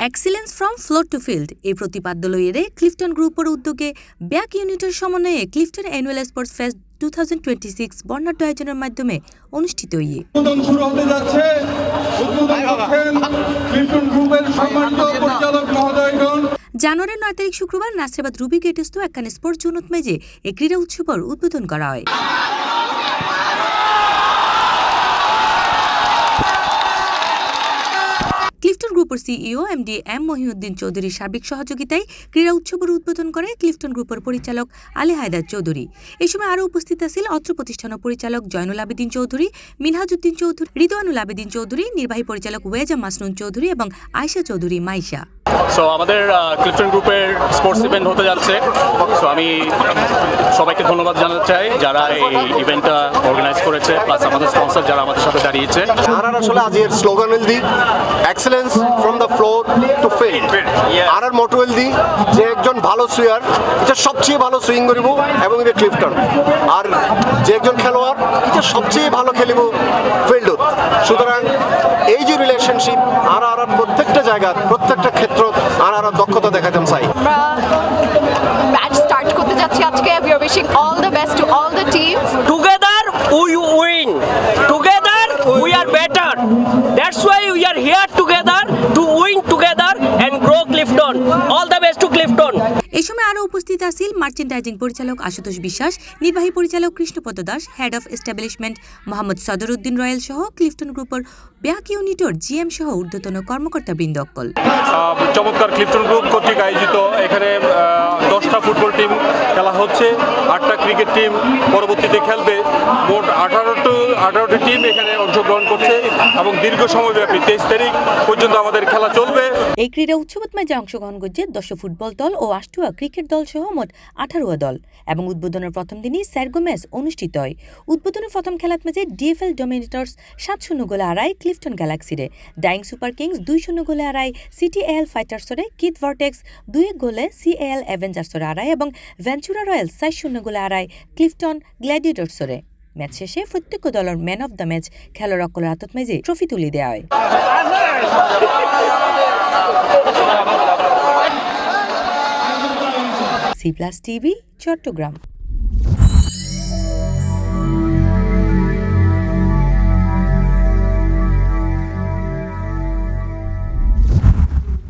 Excellence from floor to field এই প্রতিপাদ্য লইয়ে ক্লিফটন গ্রুপের উদ্যোগে ব্যাক ইউনিটের সমন্বয়ে ক্লিফটন অ্যানুয়াল স্পোর্টস ফেস্ট 2026 বর্ণাঢ্য আয়োজনের মাধ্যমে অনুষ্ঠিত হয়ে শুরু হতে যাচ্ছে। ক্লিফটন গ্রুপের সম্মানিত পরিচালক মহোদয়গণ, জানুয়ারির 9 তারিখ শুক্রবার নাসিরাবাদ রুবি গেটস্থ একখানে স্পোর্টস জুনত মেজে এই ক্রীড়া উৎসবের উদ্বোধন করা হয়। ক্লিফটন গ্রুপের সিইও এমডি এম মহিউদ্দিন চৌধুরীর সার্বিক সহযোগিতায় ক্রীড়া উৎসবের উদ্বোধন করে ক্লিফটন গ্রুপের পরিচালক আলী হায়দার চৌধুরী। এই সময় আরও উপস্থিত ছিল অত্র প্রতিষ্ঠানের পরিচালক জয়নুল আবেদিন চৌধুরী, মিনহাজউদ্দিন চৌধুরী, রিদওয়ানুল আবেদিন চৌধুরী, নির্বাহী পরিচালক ওয়েজা মাসনুন চৌধুরী এবং আয়েশা চৌধুরী মাইশা। সো আমাদের ক্লিফটন গ্রুপের স্পোর্টস ইভেন্ট হতে যাচ্ছে। সো আমি সবাইকে ধন্যবাদ জানাতে চাই যারা এই ইভেন্টটা অর্গানাইজ করেছে, প্লাস আমাদের স্পন্সর যারা আমাদের সাথে দাঁড়িয়েছে। আর আসলে আজকের slogan the excellence from the floor to field. আর মোটো দি যে একজন ভালো সুইয়ার এটা সবচেয়ে ভালো সুইং করিব এবং এটা ক্লিফটন, আর যে একজন খেলোয়াড় এটা সবচেয়ে ভালো খেলিব ফিল্ডত। সুতরাং এই যে রিলেশনশিপ আর প্রত্যেকটা জায়গা প্রত্যেকটা ক্ষেত্র আর দক্ষতা দেখাতাম চাই। আমরা ম্যাচ স্টার্ট করতে যাচ্ছি আজকে। We are wishing all the best to all the teams. Together we win. Together we are better. That's why we are here together to win together and grow Clifton. All the best to Clifton. এই সময় আরও উপস্থিত আছেন merchandising পরিচালক আশুতোষ বিশ্বাস, নির্বাহী পরিচালক Krishnapada Das, head of establishment Mohammad Sadaruddin royal সহ ক্লিফটন গ্রুপের ব্যাক ইউনিটের জিএম সহ ঊর্ধ্বতন কর্মকর্তা বৃন্দকল। চমৎকার ক্লিফটন গ্রুপ কর্তৃক আয়োজিত এখানে 10টা ফুটবল টিম খেলা হচ্ছে, 8টা ক্রিকেট টিম পরবর্তীতে খেলবে। মোট 18টি টিম এখানে অংশগ্রহণ করছে এবং দীর্ঘ সময়ব্যাপী 23 তারিখ পর্যন্ত আমাদের খেলা চলবে। এই ক্রীড়া উৎসবত মাঝে অংশগ্রহণ করছে 10 ফুটবল দল ও 8টা ক্রিকেট দল সহ মোট 18 দল এবং উদ্বোধনের প্রথম দিনই স্যারগো ম্যাচ অনুষ্ঠিত হয়। উদ্বোধনের প্রথম খেলার মাঝে ডিএফএল ডমিনেটর্স 7-0 গোলে হারায় ক্লিফটন গ্যালাক্সিরে। ডাইং সুপার কিংস 2-0 গোলে হারায় সিটিএল ফাইটার্সরে। কিড ভর্টেক্স 2-1 গোলে সিএল অ্যাভেঞ্জার্সরে হারায় এবং ভেঞ্চুরা রয়্যাল 4-0 গোলে হারায় ক্লিফটন গ্ল্যাডিয়েটর্সরে। ম্যাচ শেষে প্রত্যেক দলের ম্যান অব দ্য ম্যাচ খেলোয়াড়দের হাতত মেজে ট্রফি তুলে দেওয়া হয়। C+ TV Chittagong.